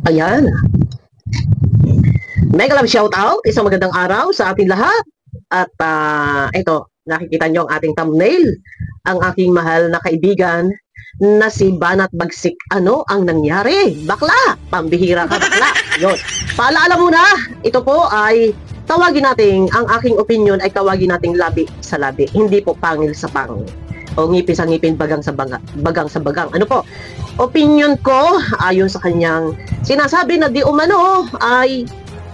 Ayan. Mega love shoutout. Isang magandang araw sa ating lahat. At ito, nakikita nyo ang ating thumbnail. Ang aking mahal na kaibigan na si Banat Bagsik. Ano ang nangyari? Bakla! Pambihira ka, bakla. Yun. Paalala muna, ito po ay tawagin natin, ang aking opinion ay tawagin nating labi sa labi. Hindi po pangil sa pangil. O ngipin sa ngipin, bagang sa bagang sa bagang. Ano po? Opinion ko, ayon sa kanyang sinasabi na di umano ay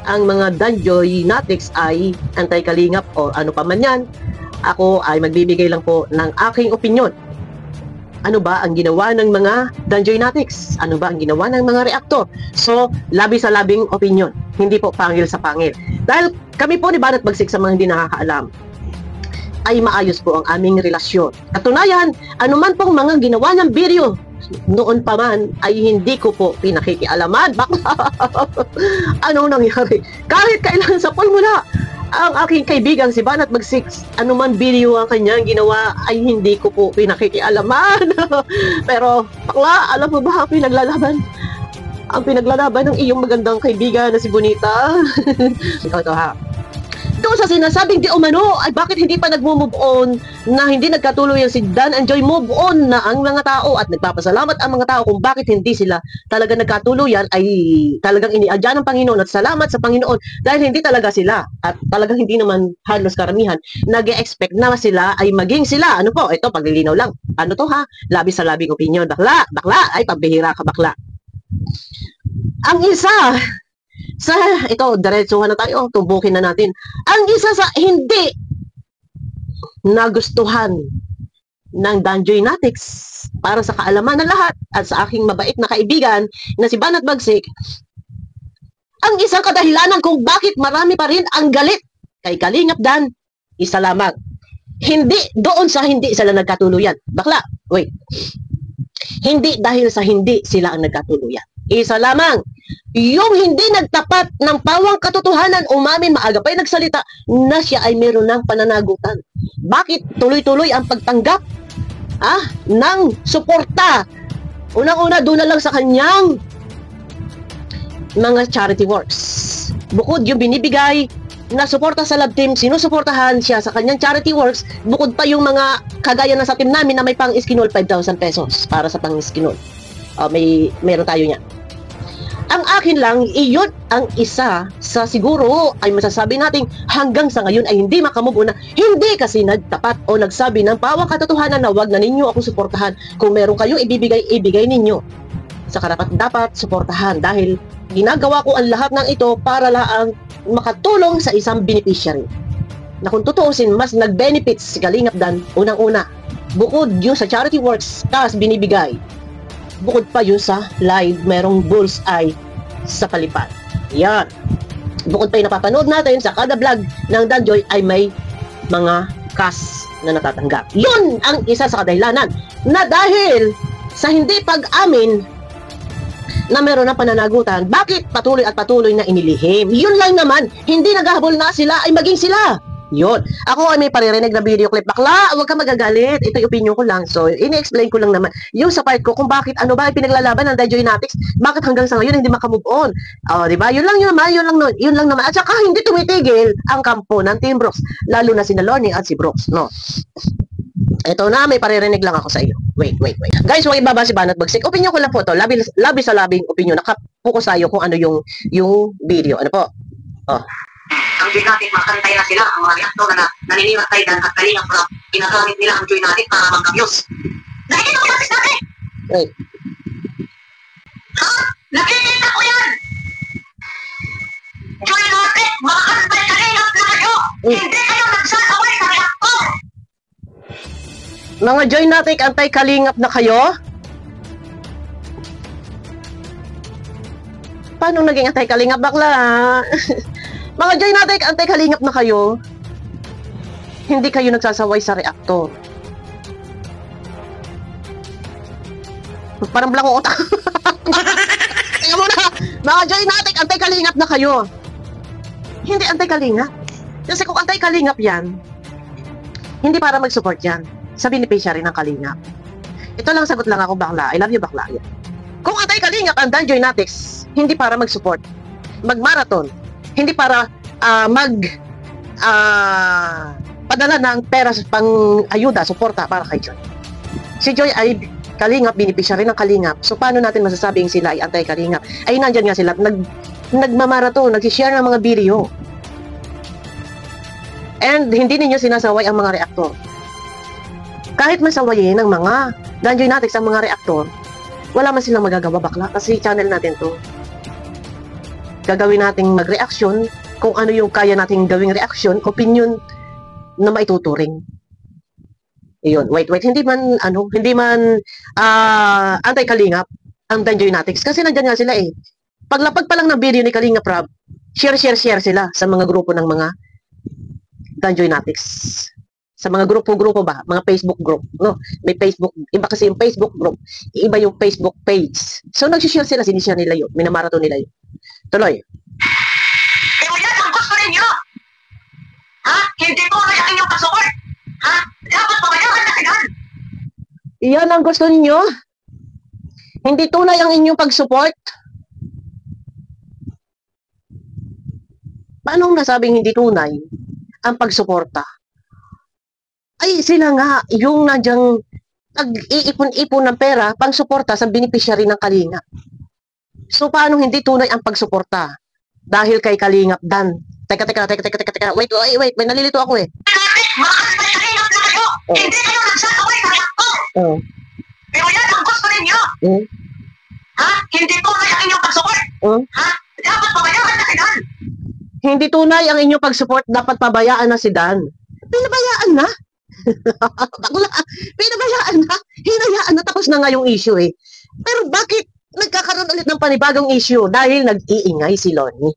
ang mga Danjoy Natics ay anti-kalingap o ano pa man yan. Ako ay magbibigay lang po ng aking opinion. Ano ba ang ginawa ng mga Danjoy Natics? Ano ba ang ginawa ng mga reaktor? So, labi sa labing opinion. Hindi po pangil sa pangil. Dahil kami po ni Banat Bagsik, sa mga hindi nakakaalam, ay maayos po ang aming relasyon. Katunayan, anuman pong mga ginawa ng video noon pa man ay hindi ko po pinakikialaman. Bakla! Anong nangyari? Kahit kailan sa pulmula, ang aking kaibigan si Banat Bagsik, anuman video ang kanyang ginawa ay hindi ko po pinakikialaman. Pero bakla, alam mo ba ang pinaglalaban? Ang pinaglalaban ng iyong magandang kaibigan na si Bonita. Ikaw to ha. Doon sa sinasabing di umano, ay bakit hindi pa nag-move on na hindi nagkatuloy si Dan and Joy, move on na ang mga tao at nagpapasalamat ang mga tao kung bakit hindi sila talaga nagkatuluyan ay talagang iniadya ng Panginoon at salamat sa Panginoon dahil hindi talaga sila at talagang hindi naman halos karamihan nag-expect na sila ay maging sila. Ano po? Ito, paglilinaw lang. Ano to ha? Labi sa labing opinion. Bakla, bakla, ay pambihira ka bakla. Ang isa, sa ito, diretsuhan na tayo, tubukin na natin. Ang isa sa hindi nagustuhan ng Danjoy Natics para sa kaalaman ng lahat at sa aking mabait na kaibigan na si Banat Bagsik, ang isang kadahilanan kung bakit marami pa rin ang galit kay Kalingap Dan, isa lamang. Hindi doon sa hindi sila nagkatuluyan. Bakla, wait. Hindi dahil sa hindi sila ang nagkatuluyan. Isa lamang, yung hindi nagtapat ng pawang katotohanan, umamin maaga pa'y nagsalita na siya ay meron ng pananagutan. Bakit tuloy-tuloy ang pagtanggap ng suporta? Unang-una, doon na lang sa kanyang mga charity works. Bukod yung binibigay na suporta sa love team, sinusuportahan siya sa kanyang charity works, bukod pa yung mga kagaya na sa team namin na may pang-iskinol 5,000 pesos para sa pang-iskinol. Meron tayo niya. Ang akin lang, iyon ang isa sa siguro ay masasabi natin hanggang sa ngayon ay hindi makamove on na hindi kasi nagtapat o nagsabi ng pawang katotohanan na wag na ninyo akong suportahan. Kung meron kayong ibigay ninyo sa karapat dapat suportahan dahil ginagawa ko ang lahat ng ito para lang makatulong sa isang beneficiary. Na kung tutuusin, mas nag-benefits si Kalingap Dan unang-una. Bukod yung sa charity works, tas binibigay. Bukod pa yun sa live, merong bullseye sa palipad. Yan. Bukod pa yung napapanood natin sa kada vlog ng Danjoy ay may mga cash na natatanggap. Yun ang isa sa kadahilanan na dahil sa hindi pag-amin na meron ng pananagutan, bakit patuloy at patuloy na inilihim? Yun lang naman, hindi naghahabol na sila ay maging sila. Yun. Ako ay may paririnig na video clip. Bakla, huwag ka magagalit. Ito yung opinion ko lang. So, ini-explain ko lang naman yung sa part ko kung bakit, ano ba, pinaglalaban ng Danjoy Natics, bakit hanggang sa ngayon hindi makamove on. Di ba? Yun lang naman. At saka hindi tumitigil ang kampo ng Team Brooks, lalo na si Loni at si Brooks, no? Ito na, may paririnig lang ako sa iyo. Wait. Guys, huwag ibaba si Banat Bagsik. Opinion ko lang po to. Labi sa labing opinion. Nakapokus tayo kung ano yung video. Ano po? Ang Joy Natic, makakantay na sila ang mga reaktor na naninimatay dan at Kalingap na ginagamit nila ang Joy Natic para mag-abuse. Dahil ito ko natin! Wait. Nakikita ko yan! Joy Natic, makakantay Kalingap na kayo! Hindi kayo nagsasaway sa reaktor! Mga Joy Natic, antay-kalingap na kayo? Paano naging antay-kalingap, bakla? Mga Joy Natic, antay-kalingap na kayo. Hindi kayo nagsasaway sa reaktor. Parang blanco utak. Tingnan mo na. Mga Joy Natic, antay-kalingap na kayo. Hindi antay-kalingap. Kasi kung antay-kalingap yan, hindi para mag-support yan sa beneficiary ng kalingap. Ito lang sagot lang ako, bakla. I love you, bakla. Kung antay-kalingap ang Danjoy Natics, hindi para mag-support, mag-marathon, hindi para padala ng pera pang ayuda, suporta para kay Joy. Si Joy ay Kalingap, beneficiary ng Kalingap. So, paano natin masasabing sila ay anti-Kalingap? Ay, nandyan nga sila, nagmamarathon, nag-share ng mga video. And hindi ninyo sinasaway ang mga reaktor. Kahit masawayin ng mga Danjoynatics ang mga reaktor, wala man silang magagawa, bakla. Kasi channel natin to. Gagawin nating mag-reaction kung ano yung kaya nating gawing reaction, opinion na maituturing. Iyon, wait, hindi man anti-Kalingap ang Danjoynatics kasi nandiyan nga sila eh. Paglapag pa lang ng video ni Kalingap Rob, share sila sa mga grupo ng mga Danjoynatics. Sa mga grupo ba, mga Facebook group, no? May Facebook, iba kasi yung Facebook group, iba yung Facebook page. So nag-share sila, sinishare nila yun, minamarathon nila yun. Tuloy. Pero yan ang gusto ninyo. Ha? Hindi po kaya inyong pag-support. Ha? Dapat pabayaan na sila. Iyan ang gusto ninyo? Hindi tunay ang inyong pag-support? Paano nasabing hindi tunay ang pagsuporta? Ay, sila nga, yung nadyang nag-iipon-ipon ng pera pang suporta sa beneficiary ng Kalingap. So, paano hindi tunay ang pagsuporta? Dahil kay Kalingap Dan. Teka. Wait, may nalilito ako eh. Makakasayang na kayo. Hindi kayo nagsasaway sa reaktor. Pero yan ang gusto ninyo. Ha? Hindi tunay ang inyong pag-support. Ha? Dapat pabayaan na sila. Hindi tunay ang inyong pag-support, dapat pabayaan na si Dan. Pinabayaan na? Bakla, pinabayaan na? Hinayaan na, tapos na nga yung issue eh. Pero bakit nagkakaroon ulit ng panibagong issue? Dahil nag-iingay si Lorne.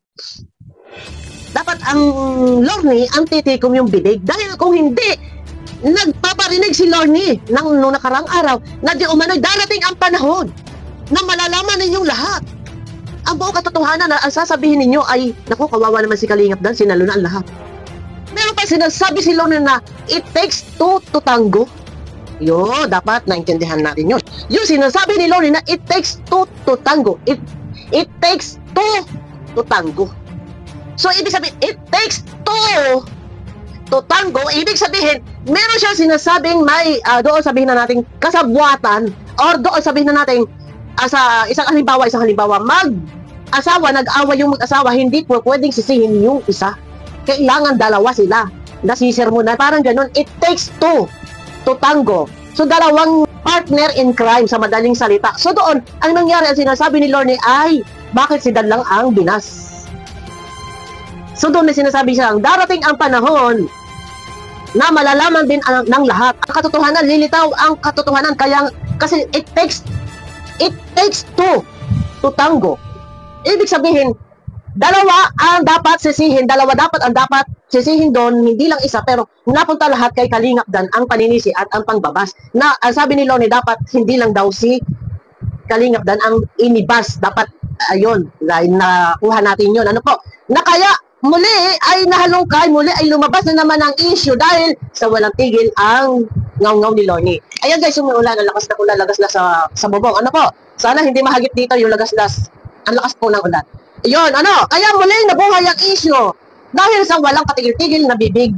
Dapat ang Lorne ang titikom yung binig. Dahil kung hindi, nagpaparinig si Lorne nung nakarang araw na di umano'y darating ang panahon na malalaman ninyong lahat. Ang buong katotohanan na ang sasabihin ninyo ay, naku, kawawa naman si Kalingap Dan, sinalo na ang lahat. Meron pa sinasabi si Lorne na it takes two to tango. Yo, dapat naintindihan natin yun. Yung sinasabi ni Lorne na it takes two to tango. It takes two to tango. So, ibig sabihin, it takes two to tango. Ibig sabihin, meron siyang sinasabing may, doon sabihin na natin, kasabwatan, or doon sabihin na natin, sa isang halimbawa, mag-asawa, nag-awa yung mag-asawa, hindi po pwedeng sisihin yung isa. Kailangan dalawa sila. Nasisir mo na, parang ganun. It takes two to tango. So, dalawang partner in crime sa madaling salita. So, doon, ang nangyari, ang sinasabi ni Lorne ay, bakit si Dan lang ang binas? So, doon may sinasabi siya, darating ang panahon na malalaman din ng lahat. Ang katotohanan, lilitaw ang katotohanan. Kasi it takes two to tango. Ibig sabihin, dalawa ang dapat sisihin doon, hindi lang isa, pero napunta lahat kay Kalingap Dan ang paninisi at ang pangbabas. Na ang sabi ni Lorne, dapat hindi lang daw si Kalingap Dan ang inibas. Dapat, ayun, nakuha natin yun. Ano po? Na kaya, muli ay nahalungkay, muli ay lumabas na naman ang issue dahil sa walang tigil ang ngaw-ngaw ni Lorne. Ayan guys, umuulan, ang lakas na ulan, lagas-las sa bubong. Ano po? Sana hindi mahagip dito yung lagas-las. Ang lakas po ng ulan. Iyon, kaya muli nabuhay ang issue dahil sa walang katigil-tigil na bibig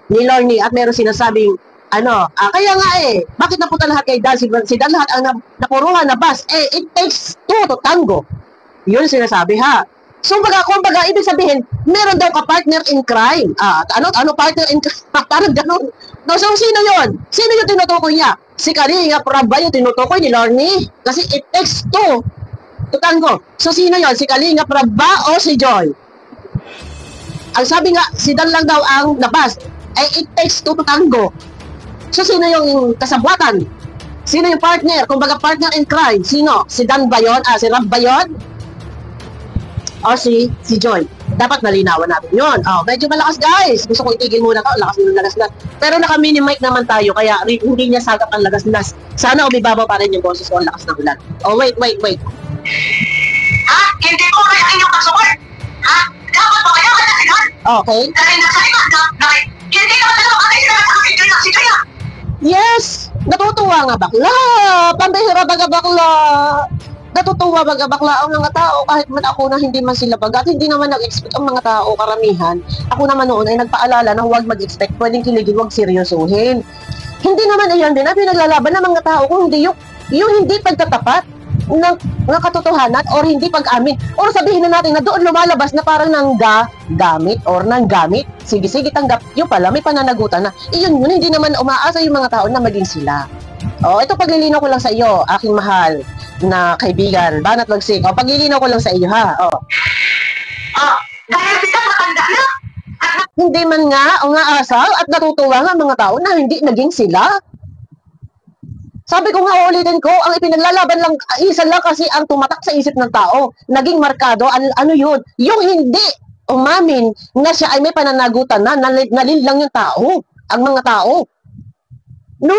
ni Lorne at meron sinasabing, kaya nga bakit napunta lahat kay Dan? Si Dan lahat ang napuruhan na bus. It takes two to tango. Yun sinasabi ha. So, kumbaga, ibig sabihin, meron daw ka-partner in crime. Ano partner in crime? Parang ganun. No, so, sino yun? Sino yung tinutukoy niya? Si Kalingap Rob ba yung tinutukoy ni Lorne? Kasi it takes two to tango. So, sino yun? Si Kalingap Rob ba o si Joy? Ang sabi nga, si Dan lang daw ang nabas. It takes two to tango. So, sino yung kasabwatan? Sino yung partner? Kumbaga, partner in crime. Sino? Si Dan ba yun? Si Rob ba yun? O si Joy. Dapat malinawan natin yun. Medyo malakas guys. Gusto ko itigil muna to. Lakas ng lagas-las. Pero naka-mini-mic naman tayo. Kaya hindi niya sagap ang lagas-las. Sana umibabaw pa rin yung boses ko ang lakas ng ulan. Wait. Ha? Hindi po kaya inyong pag-support. Ha? Dapat pabayaan na sila. Okay. Dahil nasa iba na hindi naman talaga sila sa akin si Kaya. Yes! Natutuwa nga bakla! Pambihira baga bakla! natutuwa baga bakla ang mga tao kahit man ako na hindi man sila bagat, hindi naman nag-expect ang mga tao karamihan. Ako naman noon ay nagpaalala na huwag mag-expect, pwedeng kiligin, huwag seryosohin. Hindi naman ayan din na pinaglalaban ng mga tao kung hindi yung hindi pagtatapat ng katotohanan or hindi pag-amin. Or sabihin na natin na doon lumalabas na parang gamit or gamit. Sige, tanggap. Yung pala, may pananagutan na. Iyon yun, hindi naman umaasa yung mga tao na maging sila. Ito paglilinaw ko lang sa iyo, aking mahal na kaibigan, Banat Bagsik. Paglilinaw ko lang sa iyo, ha? Dahil sila matanda na. Hindi man nga umaasa at natutuwa nga mga tao na hindi naging sila. Sabi ko nga, ulitin ko, ang ipinaglalaban lang, isa lang kasi ang tumatak sa isip ng tao. Naging markado, ano yun? Yung hindi umamin na siya ay may pananagutan na, nalilang yung tao. Ang mga tao. No?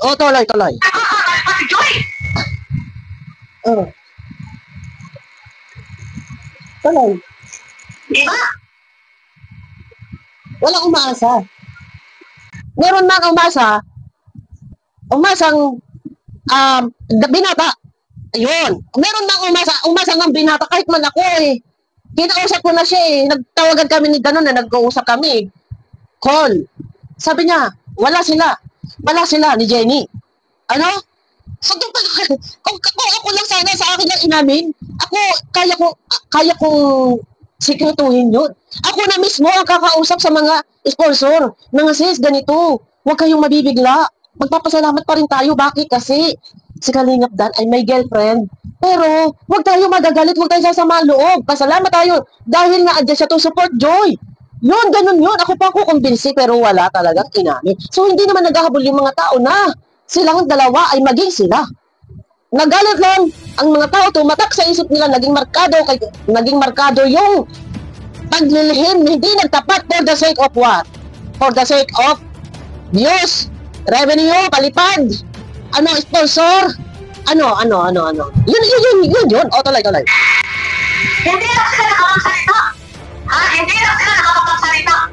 Tuloy. Pati Joy! Tuloy. Diba? Walang umaasa. Meron mang umasang binata. Ayun. Meron mang umasang ang binata kahit man ako eh. Kinausap ko na siya eh. Nagtawagan kami ni Ganon na nag-uusap kami. Call. Sabi niya, wala sila ni Jenny. Ano? So, kung ako lang sana sa akin lang inamin, ako, kaya kong sikretuhin yun. Ako na mismo ang kakausap sa mga sponsor. Mga sis, ganito. Huwag kayong mabibigla. Magpapasalamat pa rin tayo. Bakit? Kasi si Kalingap Dan ay may girlfriend. Pero, huwag tayo magagalit. Huwag tayo sasama loob. Pasalamat tayo. Dahil nga andyan siya to support Joy. Yun, ganun yun. Ako pa ako kumbinsi pero wala talagang inamin. So, hindi naman naghahabol yung mga tao na silang dalawa ay maging sila. Nagalit lang ang mga tao, tumatak sa isip nila, naging markado yung paglilihim, hindi nagtapat for the sake of what? For the sake of views, revenue, palipad, sponsor, ano. Yun. Tuloy. Hindi lang sila nakapagsalita. Hindi lang sila nakapagsalita.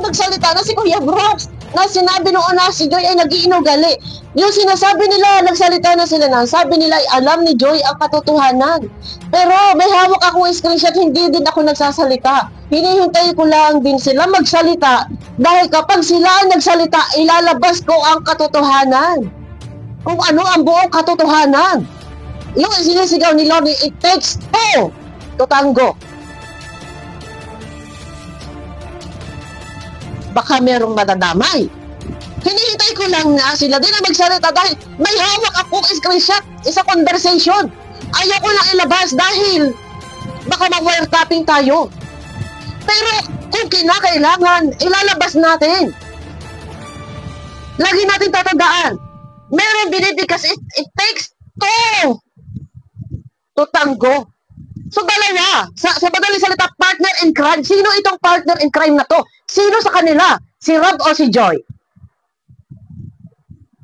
Nagsalita na si Kuya Brooks na sinabi noon na si Joy ay nag-iinugali. Yung sinasabi nila, nagsalita na sila na, sabi nila ay alam ni Joy ang katotohanan. Pero may hawak akong screenshot, hindi din ako nagsasalita. Hinihintay ko lang din sila magsalita dahil kapag sila ay nagsalita, ilalabas ko ang katotohanan. Kung ano ang buong katotohanan. Yung sinisigaw ni Lorne, it takes two to tango. Baka merong madadamay. Hinihintay ko lang na sila din na magsalita dahil may hawak akong screenshot sa conversation. Ayoko lang ilabas dahil baka mag-wiretapping tayo. Pero kung kinakailangan, ilalabas natin. Lagi natin tatandaan. Meron binibigkas, it takes two to tango. So dalawa, sa madaling salita, partner in crime. Sino itong partner in crime na to? Sino sa kanila? Si Rob o si Joy?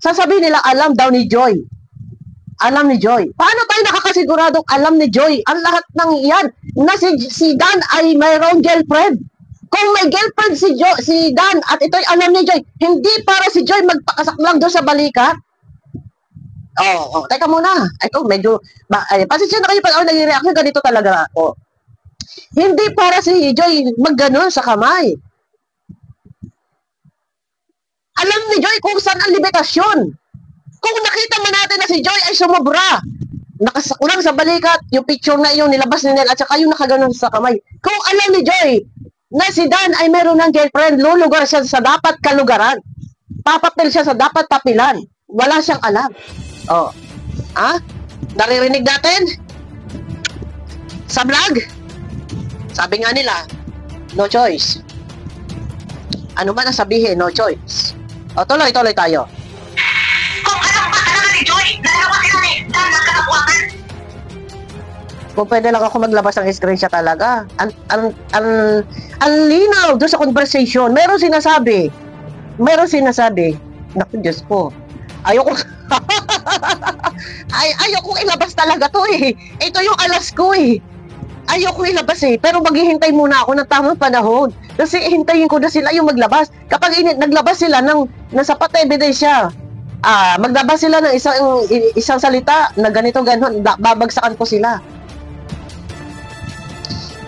Sasabihin nila, alam daw ni Joy. Alam ni Joy. Paano tayo nakakasiguradong alam ni Joy? Ang lahat ng iyan na si Dan ay mayroong girlfriend. Kung may girlfriend si Dan at ito'y alam ni Joy, hindi para si Joy magpakasak lang doon sa balikat. Teka muna. Ito, medyo, pasensya na kayo pag ako nag-reaction, ganito talaga ako. Hindi para si Joy magganon sa kamay. Alam ni Joy kung saan ang limitasyon. Kung nakita mo natin na si Joy ay sumobra, nakasakulang sa balikat, yung picture na yung nilabas ni Nel at saka yung nakaganon sa kamay. Kung alam ni Joy na si Dan ay meron ng girlfriend, lulugar siya sa dapat kalugaran. Papapil siya sa dapat papilan. Wala siyang alam. Naririnig natin? Sa vlog? Sabi nga nila, no choice. Ano man ang sabihin, no choice. Tuloy tayo. Kung alam ba talaga ni Joy, nalawa sila ni Dan nagkakabuatan. Kung pwede lang ako maglabas ng screenshot talaga. Ang linaw doon sa conversation. Meron sinasabi. Naku, Diyos ko. Ayoko ilabas talaga to eh. Ito yung alas ko eh. Ayoko ilabas eh. Pero maghihintay muna ako ng tamang panahon. Kasi hintayin ko na sila yung maglabas. Kapag naglabas sila ng sapat na ebidensya Maglabas sila ng isang salita na ganito ganon, babagsakan ko sila.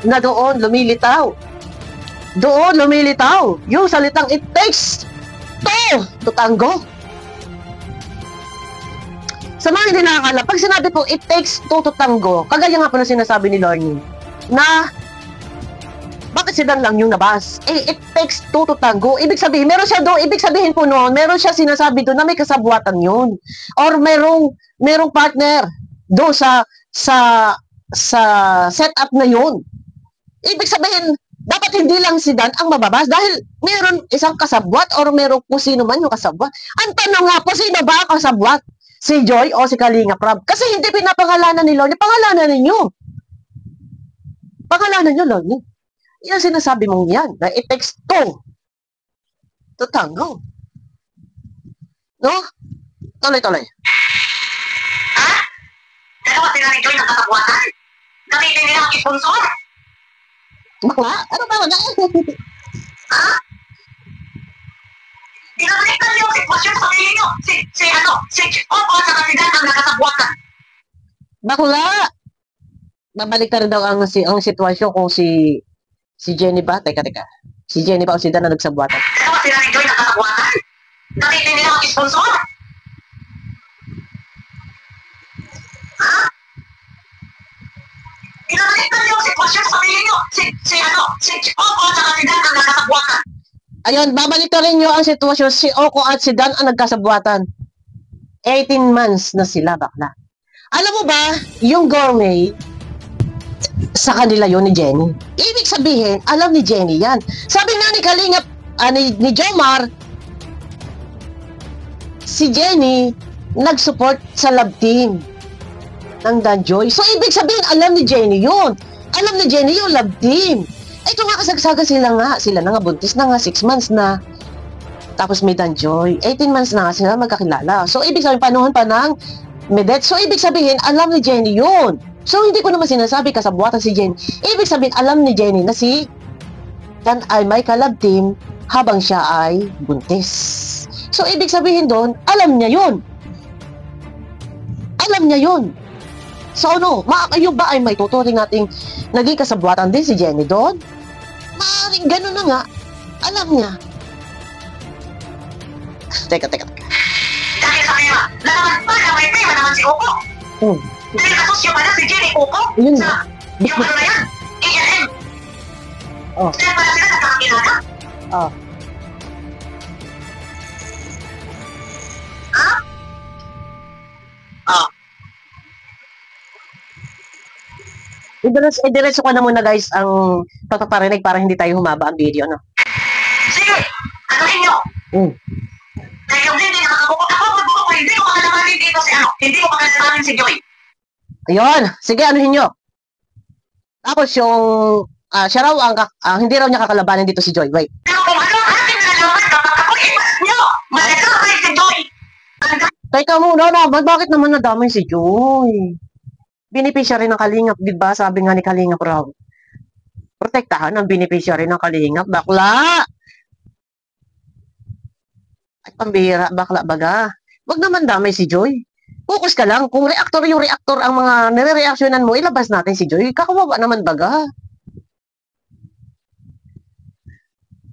Na doon lumilitaw. Doon lumilitaw yung salitang it takes two to tango. Sa mga hindi nakakala, pag sinabi po it takes two to tango, kagaya nga po na sinasabi ni Lorne, na bakit si Dan lang yung nabas? It takes two to tango. Ibig sabihin, meron siya doon, ibig sabihin po noon, meron siya sinasabi doon na may kasabwatan yun. Or merong partner doon sa setup na yun. Ibig sabihin, dapat hindi lang si Dan ang mababas dahil meron isang kasabwat or meron kung sino man yung kasabwat. Ang tanong nga po, sino ba ang kasabwat? Si Joy o si Kalinga Prab? Kasi hindi pinapangalanan ni Lorne, pangalanan ninyo. Pangalanan nyo, Lorne. Yan sinasabi mong yan, na it takes two to tango. No? Tuloy-tuloy. Ha? Dalawa sila ni Joy ng kasabwatan? Nakita nila ang sponsor? Bakla? Ano ba? Ha? Pinabalikan niyo ang sitwasyon sa sarili niyo. Si Opo sa kandidat ang nakasabwatan. Bakla! Babalik na rin daw ang sitwasyon kung si Jenny ba? Teka. Si Jenny ba o si Dan na nagsabwatan? Dalawa sila ni Joy ng kasabwatan? Nakita nila ang sponsor? Ha? Pinabalikan niyo ang sitwasyon sa sarili niyo. Si Opo sa kandidat ang nakasabwatan. Ayun, babalik na rin nyo ang sitwasyon. Si Oko at si Dan ang nagkasabwatan. 18 months na sila, bakla. Alam mo ba, yung gourmet, sa kanila yun ni Jenny. Ibig sabihin, alam ni Jenny yan. Sabi nga ni Kalingap, ni Jomar, si Jenny, nag-support sa love team ng Dan Joy. So, ibig sabihin, alam ni Jenny yun. Alam ni Jenny yung love team. Ito nga kasagsaga sila na nga buntis na nga, 6 months na. Tapos may Dan Joy, 18 months na nga sila magkakilala. So, ibig sabihin, panahon pa ng Medet. So, ibig sabihin, alam ni Jenny yun. So, hindi ko naman sinasabi kasabwatan si Jenny. Ibig sabihin, alam ni Jenny na si Dan ay may kalab team habang siya ay buntis. So, ibig sabihin doon, alam niya yun. Alam niya yun. So, ano, yung ba ay may tuturing nating naging kasabwatan din si Jenny doon? Maaaring gano'n na nga. Alam niya. Teka. Dahil sa kanya, lalaman pa na may pera naman si Opo. Dahil kasosyo pa na si Jenny Opo sa yung ano na yan, ALM. Dahil pala sila nagkakakilala. Idiretso ko na muna guys ang pagpaparinig para hindi tayo humaba ang video, no? Sige, anuhin nyo. Dahil yung hindi nakakabukot ako, magbukot ko, hindi ko makalamanin dito si hindi ko makalamanin si Joy. Ayun, sige, anuhin nyo. Tapos yung, siya raw hindi raw niya kakalabanin dito si Joy, wait. Pero kung ano ang ating nalaman, kapag ako ipas nyo, malalakay si Joy. Teka muna, bakit naman nadamay si Joy? Beneficiary ng Kalingap, di ba? Sabi nga ni Kalingap raw. Protektahan ang beneficiary ng Kalingap. Bakla! Ay, pambira, bakla baga. Wag naman damay si Joy. Focus ka lang. Kung yung reactor ang mga nire-reactionan mo, ilabas natin si Joy. Kakawawa naman baga.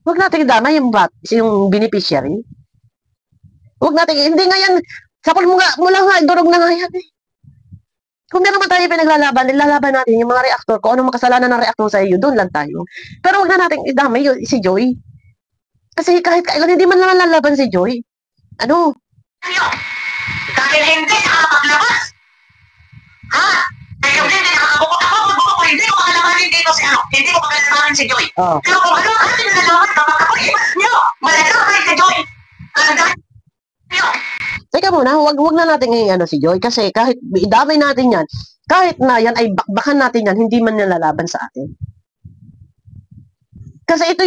Wag natin damay yung beneficiary. Wag natin, hindi nga yan, sapol mo nga, durog na nga yan eh. Kung meron man tayo pinaglalaban, ilalaban natin yung mga reactor, kung anong makasalanan ng reactor sa iyo, doon lang tayo. Pero huwag na natin idamay si Joy. Kasi kahit kailan hindi man naman lalaban si Joy. Ano? Dahil hindi nakapaglabas. Ha? Dahil hindi nakakabukot ako, magbukot ko, hindi ko makalamanin dito si hindi ko makalamanin si Joy. Pero kung ano ang ating nalaman, kapag ako ipas nyo, malalakay si Joy. Teka muna, wag na natin si Joy kasi kahit idamay natin yan, kahit na yan ay bakbakan natin yan, hindi man nilalaban sa atin. Kasi ito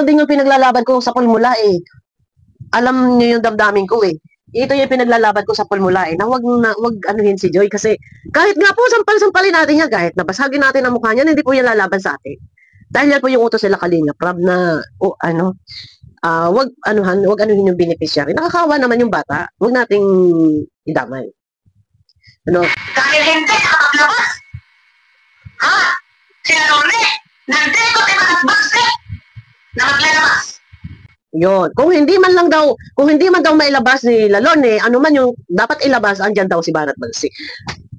din yung pinaglalaban ko sa pulmula eh. Alam niyo yung damdamin ko eh. Ito yung pinaglalaban ko sa pulmula eh, na wag anuhin si Joy kasi kahit nga po sampal-sampalin natin yan, kahit nabasagin natin ang mukha niyan, hindi po yan lalaban sa atin. Dahil yan po yung utos sila Kalinga Prab na, wag anuhin yung beneficiary. Nakakawa naman yung bata. Wag nating idamay. Ano? Dahil hindi nakapaglabas. Ha? Si Lone, nandito si Manat Bagsi na maglalabas. Yun. Kung hindi man daw mailabas ni Lalone, ano man yung dapat ilabas, andyan daw si Banat Bagsi.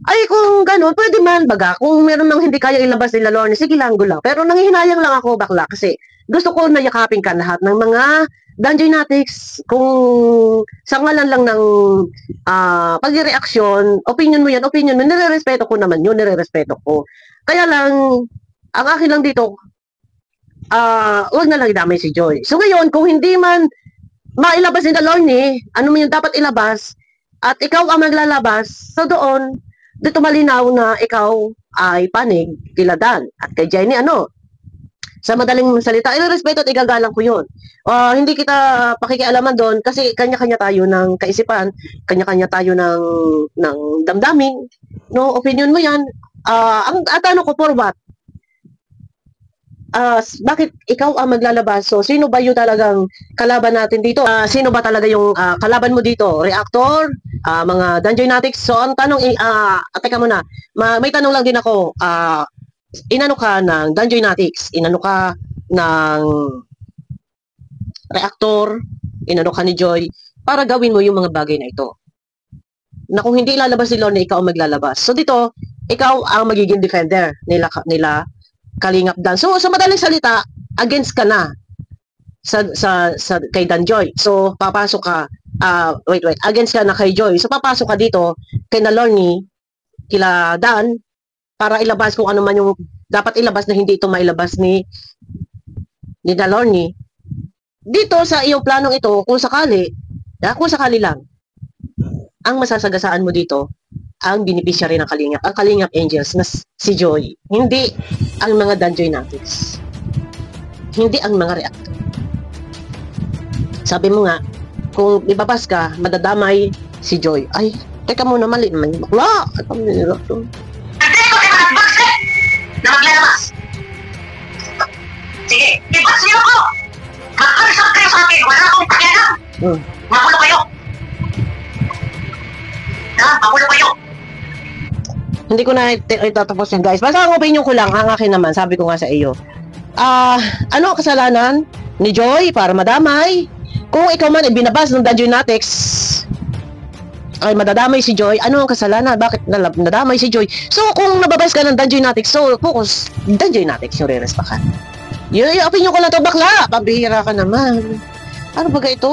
Ay, kung ganun, pwede man, baga. Kung meron nang hindi kaya ilabas ni Lalone, sige lang, gulang. Pero nanghihinayang lang ako, bakla, kasi gusto ko na yakapin ka lahat ng mga Danjoynatics. Kung sa ngalan lang ng pag-reaksyon, opinion mo yan, nire-respeto ko naman yun, nire-respeto ko. Kaya lang, ang akin lang dito, wag na lang idamay si Joy. So ngayon, kung hindi man mailabas ni Lalone, ano mo yung dapat ilabas, at ikaw ang maglalabas, so doon, dito malinaw na ikaw ay panig kila Dan. At kay Jenny, sa madaling salita, irerespeto at igagalang ko yun. Hindi kita pakikialaman doon kasi kanya-kanya tayo ng kaisipan, kanya-kanya tayo ng damdamin. No, opinion mo yan. Ang tanong ko, for what? Bakit ikaw ang maglalabas? So, sino ba yung talagang kalaban natin dito? Sino ba talaga yung kalaban mo dito? Reactor? Mga Danjoynatics? So, ang tanong, teka muna, may tanong lang din ako, inano ka ng Danjoynatics? Inano ka ng Reactor? Inano ka ni Joy? Para gawin mo yung mga bagay na ito. Na kung hindi ilalabas ni Lorne, ikaw ang maglalabas. So, dito, ikaw ang magiging defender nila Kalingap Dan. So, sa madaling salita, against ka na sa kay Dan Joy. So, papasok ka, against ka na kay Joy. So, papasok ka dito kay Nalorne, kila Dan, para ilabas kung ano man yung dapat ilabas na hindi ito mailabas ni Nalorne. Dito sa iyong planong ito, kung sakali lang, ang masasagasaan mo dito, ang beneficiary ng Kalingap, ang Kalingap Angels na si Joy. Hindi ang mga Danjoynatics. Hindi ang mga reactor. Sabi mo nga, kung ibabas ka, madadamay si Joy. Ay, teka muna, mali naman yung bakla. At ang nilirap to. Hindi ko si Manat Bagsi na maglalabas. Sige, ibas niyo ako. Mag-consult kayo sa akin. Wala akong pakialam. Magulo kayo. Magulo kayo. Hindi ko na itatapos yan, guys. Basta ang opinion ko lang, ang akin naman, sabi ko nga sa iyo. Ano ang kasalanan ni Joy para madamay? Kung ikaw man binabas ng Danjoynatics, ay madadamay si Joy, ano ang kasalanan? Bakit nadamay si Joy? So, kung nababas ka ng Danjoynatics, so, focus, Danjoynatics yung re-respakan. Yung opinion ko lang to, bakla! Pambihira ka naman. Ano ba ito?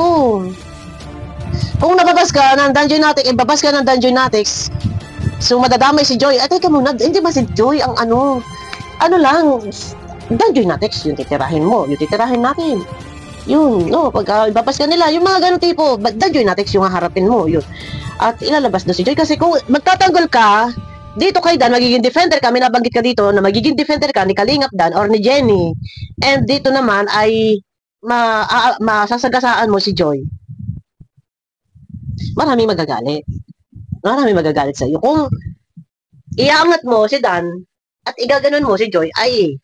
Kung nababas ka ng Danjoynatics, ibabas ka ng Danjoynatics, so madadamay si Joy. Ay, teka muna, hindi ba si Joy ang ano lang, Danjoynatics, yung titirahin mo, yung titirahin natin. Yun, no, pag ibabas ka nila, yung mga ganun tipo, Danjoynatics yung haharapin mo, yun. At ilalabas na si Joy. Kasi kung magtatanggol ka, dito kay Dan, magiging defender ka, may nabanggit ka dito na magiging defender ka ni Kalingap Dan or ni Jenny. And dito naman ay masasagasaan mo si Joy. Maraming magagalit sa iyo. Kung iaangat mo si Dan at igaganon mo si Joy, ay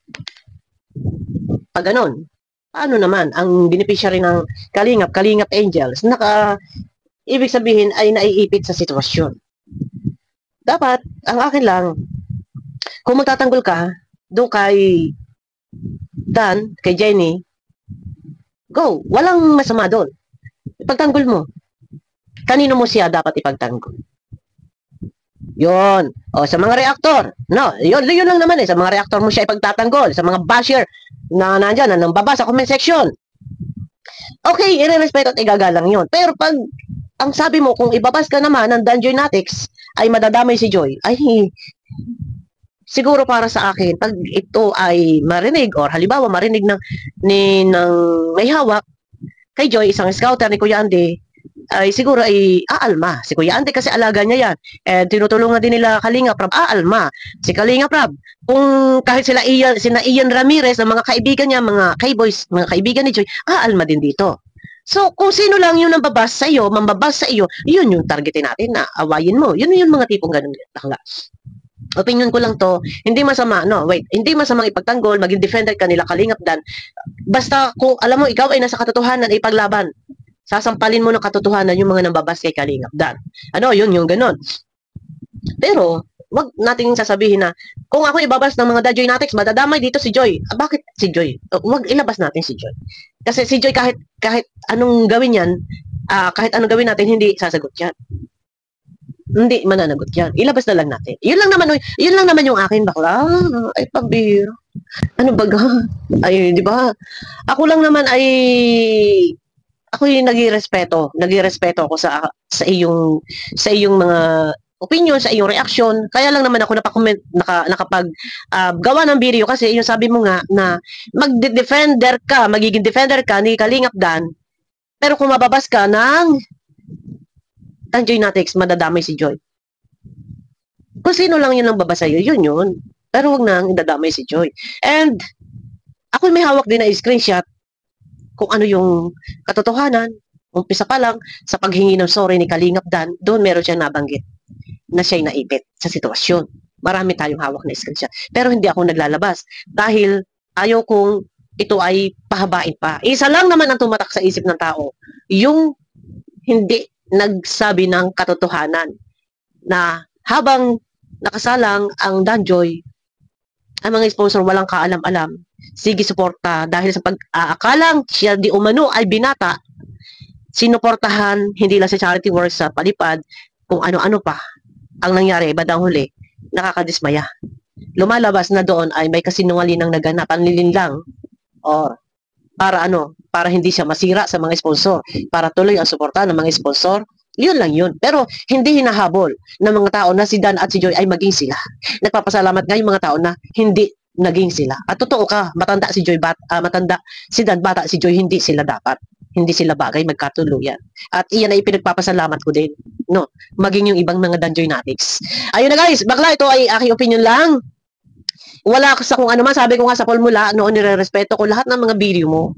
pag ganon, paano naman ang beneficiary ng Kalingap Angels, ibig sabihin ay naiipit sa sitwasyon. Dapat, ang akin lang, kung magtatanggol ka, doon kay Dan, kay Jenny, go, walang masama doon. Ipagtanggol mo. Kanino mo siya dapat ipagtanggol? Yon. O, sa mga reactor. No, yun lang naman sa mga reactor mo siya ipagtatanggol. Sa mga basher na nandyan, na nang baba sa comment section. Okay, i-respeto at igagalang yun. Pero pag, ang sabi mo, kung ibabas ka naman ng Danjoynatics, ay madadamay si Joy, ay, siguro para sa akin, pag ito ay marinig, or halimbawa marinig ng may hawak, kay Joy, isang scouter ni Kuya Andy, ay siguro ay aalma. Si Kuya Andy kasi alaga niya yan. And tinutulungan din nila Kalingap Rab, aalma. Si Kalingap Rab, kung kahit sina Ian Ramirez, ng mga kaibigan niya, mga kayboys, mga kaibigan ni Joy, aalma din dito. So, kung sino lang yung nambabas sa iyo, mambabas sa iyo, yun yung targetin natin na awayin mo. Yun yung mga tipong ganun. Opinion ko lang to, hindi masama, no, wait, hindi masamang ipagtanggol, maging defender ka nila Kalingap Dan. Basta kung alam mo, ikaw ay nasa katotohanan, ipaglaban. Sasampalin mo ng katotohanan yung mga nambabas kay Kalingap Dan. Ano, yun, yung ganon. Pero, wag nating sasabihin na, kung ako ibabas ng mga Dajoy Natics, madadamay dito si Joy. Bakit si Joy? Wag ilabas natin si Joy. Kasi si Joy kahit anong gawin yan, kahit anong gawin natin, hindi sasagot yan. Hindi mananagot yan. Ilabas na lang natin. Yun lang naman yung akin, bakla. Ay, pabiro. Ano ba ga? Ay, di ba? Ako lang naman ay ako yung nagrespeto ako sa iyong mga opinion, sa iyong reaction. Kaya lang naman ako nakapag gawa ng video kasi yung sabi mo nga na magiging defender ka ni Kalingap Dan, pero kung mababas ka ng Joy Natics, madadamay si Joy. Kung sino lang yun ang babasa yun. Pero wag nang idadamay si Joy. And ako may hawak din na screenshot kung ano yung katotohanan. Umpisa pa lang sa paghingi ng sorry ni Kalingap Dan, doon meron siya nabanggit na siya'y naipit sa sitwasyon. Marami tayong hawak na screenshot. Pero hindi ako naglalabas dahil ayaw kong ito ay pahabain pa. Isa lang naman ang tumatak sa isip ng tao, yung hindi nagsabi ng katotohanan na habang nakasalang ang Danjoy, ang mga sponsor walang kaalam-alam, sige suporta dahil sa pag-aakalang siya di umano ay binata, sinuportahan hindi lang sa charity work sa palipad, kung ano-ano pa ang nangyari, badang huli, nakakadismaya. Lumalabas na doon ay may kasinungalingang naganap, panlilinlang, or para hindi siya masira sa mga sponsor, para tuloy ang suporta ng mga sponsor, yun lang yun. Pero hindi hinahabol ng mga tao na si Dan at si Joy ay maging sila. Nagpapasalamat nga yung mga tao na hindi naging sila. At totoo ka, matanda si Joy, matanda si Dan, bata si Joy, hindi sila dapat. Hindi sila bagay magkatuluyan. At iyan ay pinagpapasalamat ko din. No, maging yung ibang mga Danjoy Natics. Ayun na guys, bakla, ito ay aking opinion lang. Wala sa kung ano man, sabi ko nga sa formula, noon nire-respeto ko lahat ng mga video mo.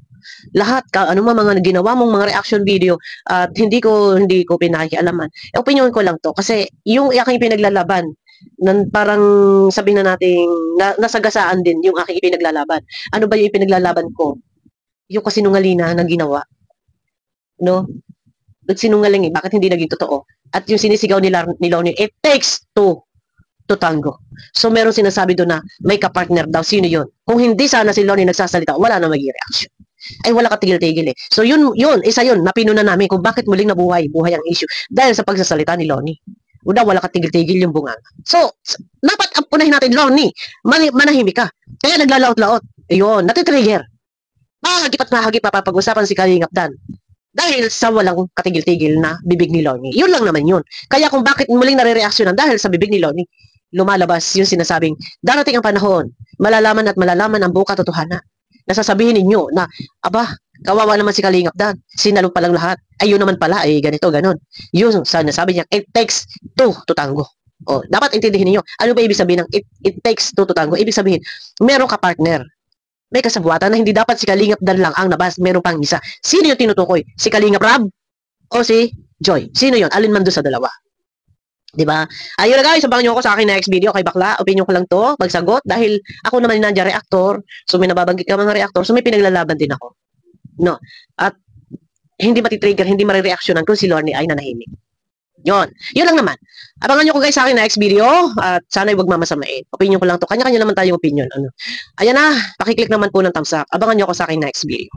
Lahat ano man mga ginawa mong mga reaction video at hindi ko pinakialaman. Opinion ko lang to kasi yung aking pinaglalaban nan parang sabihin na nating nasagasaan din yung aking ipinaglalaban. Ano ba yung ipinaglalaban ko? Yung kasinungalingan na ginawa. No? Nagsinungaling bakit hindi naging totoo? At yung sinisigaw ni Lonnie, it takes two to tango. So meron sinasabi doon na may kapartner daw. Sino yun? Kung hindi sana si Lonnie nagsasalita, wala na magiging reaction. Ay wala katigil-tigil eh. So yun, isa yun, napinuna namin kung bakit muling nabuhay ang issue. Dahil sa pagsasalita ni Lonnie. Wala katigil-tigil yung bunganga. So, dapat punahin natin, Lonnie, manahimik ka. Kaya naglalaot-laot. Ayun, natitrigger. Mahagip papag-usapan si Kalingap Dan. Dahil sa walang katigil-tigil na bibig ni Lonnie. Yun lang naman yun. Kaya kung bakit muling nare-reaksyonan dahil sa bibig ni Lonnie, lumalabas yung sinasabing, darating ang panahon, malalaman ang buong katotohanan. Nasasabihin ninyo na, aba, kawawa naman si Kalingap Dan, sinalo pa lang lahat. Ayun naman pala, ganito, ganon. Yun, nasabi niya, it takes two to tango. O, dapat intindihin niyo ano ba ibig sabihin ng it takes two to tango? Ibig sabihin, meron ka partner. May kasabuatan na hindi dapat si Kalingap Dan lang ang nabas, meron pang isa. Sino yung tinutukoy? Si Kalingap Rab? O si Joy? Sino yon? Alin man doon sa dalawa? Diba? Ayun na guys, abangan nyo ako sa akin next video kay Bakla. Opinion ko lang to, magsagot. Dahil ako naman nandiyan reactor, so may nababanggit ka mga reactor, so may pinaglalaban din ako. No? At hindi matitrigger, hindi marireaksyonan kung si Lonnie ay nanahimik. Yun lang naman. Abangan nyo ko guys sa akin next video at sana'y huwag mamasamain. Opinion ko lang to. Kanya-kanya naman tayong opinion. Ayan na, pakiclick naman po ng thumbs up. Abangan nyo ko sa akin next video.